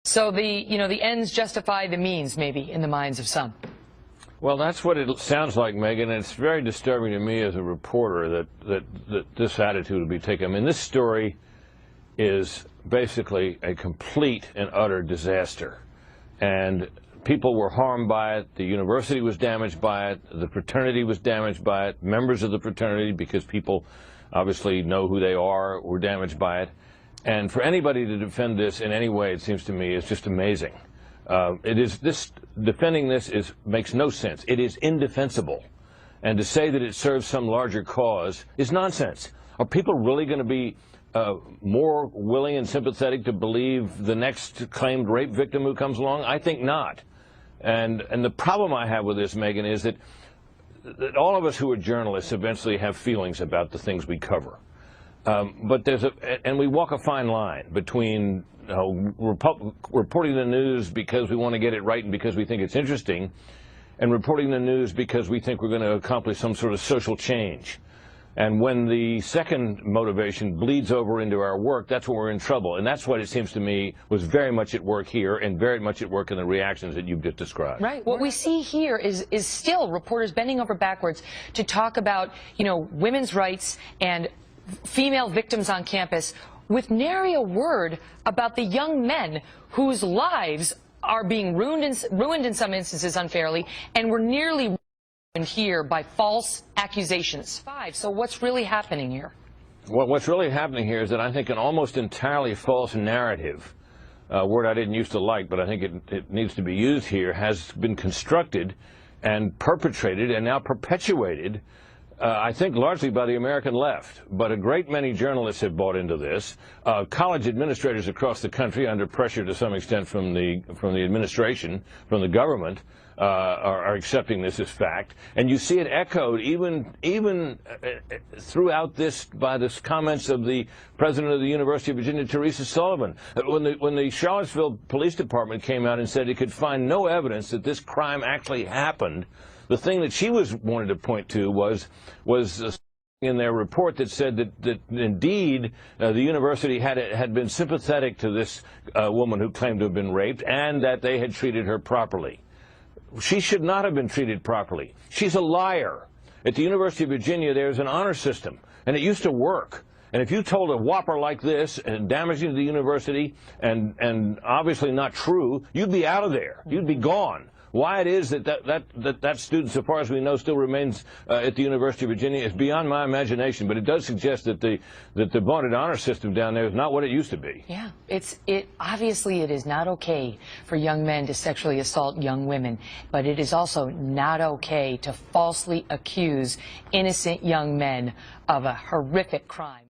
So the ends justify the means, maybe, in the minds of some. Well, that's what it sounds like, Megan, and it's very disturbing to me as a reporter that this attitude would be taken. I mean, this story is basically a complete and utter disaster. And people were harmed by it. The university was damaged by it. The fraternity was damaged by it. Members of the fraternity, because people obviously know who they are, were damaged by it. And for anybody to defend this in any way, it seems to me, is just amazing. Defending this makes no sense. It is indefensible. And to say that it serves some larger cause is nonsense. Are people really going to be more willing and sympathetic to believe the next claimed rape victim who comes along? I think not. And the problem I have with this, Megan, is that all of us who are journalists eventually have feelings about the things we cover. But and we walk a fine line between reporting the news because we want to get it right and because we think it's interesting, and reporting the news because we think we're going to accomplish some sort of social change. And when the second motivation bleeds over into our work, that's when we're in trouble. And that's what it seems to me was very much at work here and very much at work in the reactions that you've just described. Right. What we see here is still reporters bending over backwards to talk about, women's rights and female victims on campus, with nary a word about the young men whose lives are being ruined in some instances unfairly, and were nearly ruined here by false accusations. So what's really happening here? Well, what's really happening here is that I think an almost entirely false narrative, a word I didn't used to like, but I think it needs to be used here, has been constructed and perpetrated and now perpetuated, I think largely by the American left. But a great many journalists have bought into this. College administrators across the country, under pressure to some extent from the administration, from the government, are accepting this as fact. And you see it echoed even throughout this by the comments of the president of the University of Virginia, Teresa Sullivan. When the Charlottesville Police Department came out and said it could find no evidence that this crime actually happened, the thing that she wanted to point to was in their report that said that indeed the university had been sympathetic to this woman who claimed to have been raped, and that they had treated her properly. She should not have been treated properly. She's a liar. At the University of Virginia, there's an honor system, and it used to work. And if you told a whopper like this, and damaging to the university, and obviously not true, you'd be out of there. You'd be gone. Why it is that student, so far as we know, still remains at the University of Virginia is beyond my imagination. But it does suggest that the vaunted honor system down there is not what it used to be. Yeah, obviously it is not okay for young men to sexually assault young women, but it is also not okay to falsely accuse innocent young men of a horrific crime.